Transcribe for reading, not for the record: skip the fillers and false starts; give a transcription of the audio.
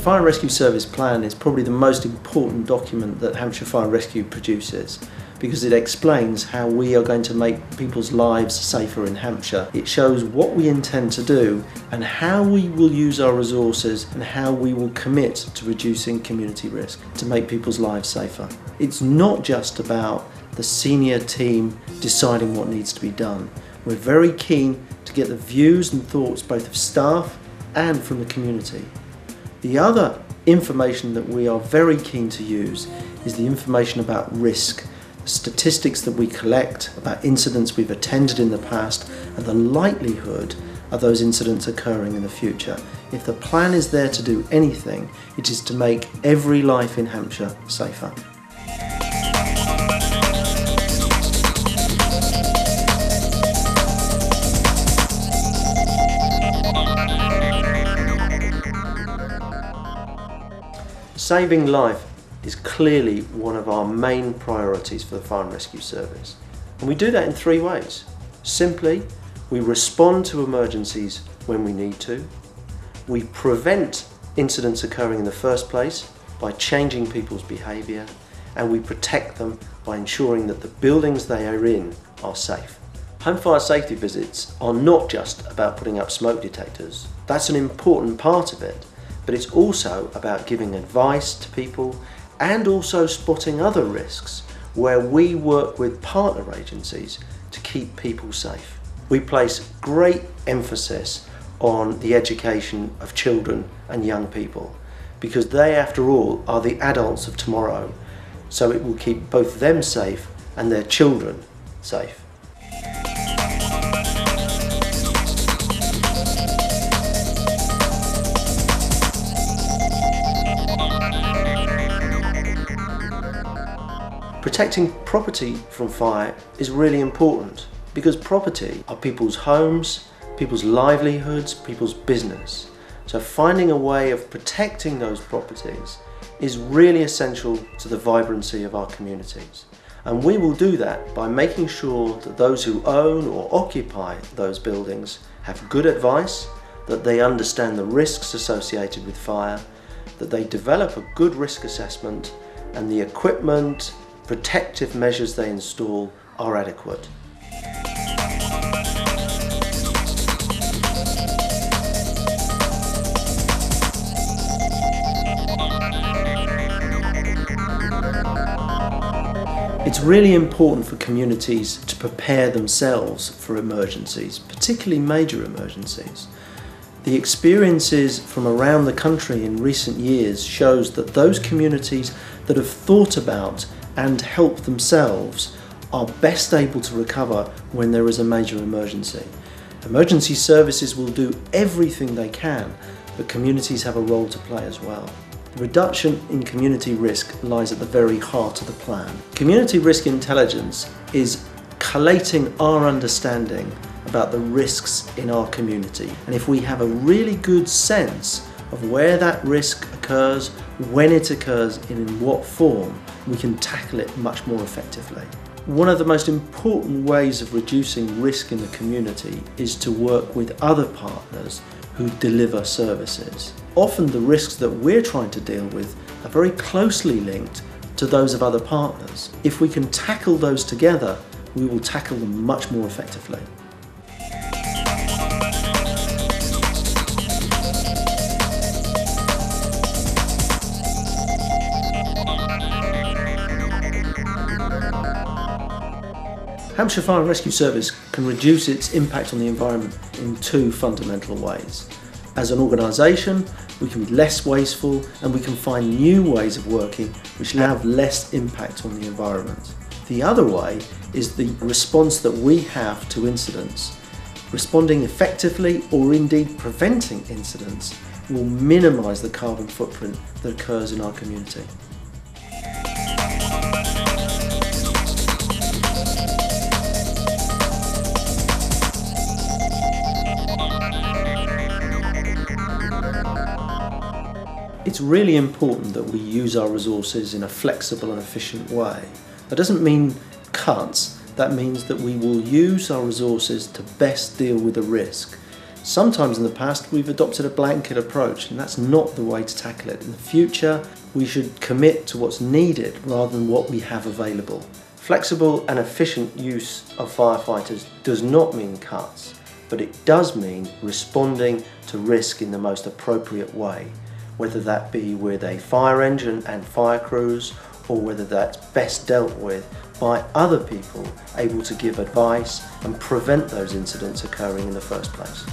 Fire and Rescue Service Plan is probably the most important document that Hampshire Fire and Rescue produces, because it explains how we are going to make people's lives safer in Hampshire. It shows what we intend to do and how we will use our resources and how we will commit to reducing community risk to make people's lives safer. It's not just about the senior team deciding what needs to be done. We're very keen to get the views and thoughts both of staff and from the community. The other information that we are very keen to use is the information about risk, the statistics that we collect about incidents we've attended in the past and the likelihood of those incidents occurring in the future. If the plan is there to do anything, it is to make every life in Hampshire safer. Saving life is clearly one of our main priorities for the Fire and Rescue Service. And we do that in three ways. Simply, we respond to emergencies when we need to. We prevent incidents occurring in the first place by changing people's behaviour. And we protect them by ensuring that the buildings they are in are safe. Home fire safety visits are not just about putting up smoke detectors. That's an important part of it. But it's also about giving advice to people and also spotting other risks where we work with partner agencies to keep people safe. We place great emphasis on the education of children and young people because they, after all, are the adults of tomorrow, so it will keep both them safe and their children safe. Protecting property from fire is really important because property are people's homes, people's livelihoods, people's business. So finding a way of protecting those properties is really essential to the vibrancy of our communities. And we will do that by making sure that those who own or occupy those buildings have good advice, that they understand the risks associated with fire, that they develop a good risk assessment, and the equipment, protective measures they install are adequate. It's really important for communities to prepare themselves for emergencies, particularly major emergencies. The experiences from around the country in recent years shows that those communities that have thought about and help themselves are best able to recover when there is a major emergency. Emergency services will do everything they can, but communities have a role to play as well. The reduction in community risk lies at the very heart of the plan. Community risk intelligence is collating our understanding about the risks in our community. And if we have a really good sense of where that risk occurs, when it occurs, and in what form, we can tackle it much more effectively. One of the most important ways of reducing risk in the community is to work with other partners who deliver services. Often the risks that we're trying to deal with are very closely linked to those of other partners. If we can tackle those together, we will tackle them much more effectively. Hampshire Fire and Rescue Service can reduce its impact on the environment in two fundamental ways. As an organisation, we can be less wasteful and we can find new ways of working which have less impact on the environment. The other way is the response that we have to incidents. Responding effectively or indeed preventing incidents will minimise the carbon footprint that occurs in our community. It's really important that we use our resources in a flexible and efficient way. That doesn't mean cuts, that means that we will use our resources to best deal with the risk. Sometimes in the past we've adopted a blanket approach, and that's not the way to tackle it. In the future we should commit to what's needed rather than what we have available. Flexible and efficient use of firefighters does not mean cuts, but it does mean responding to risk in the most appropriate way, whether that be with a fire engine and fire crews, or whether that's best dealt with by other people able to give advice and prevent those incidents occurring in the first place.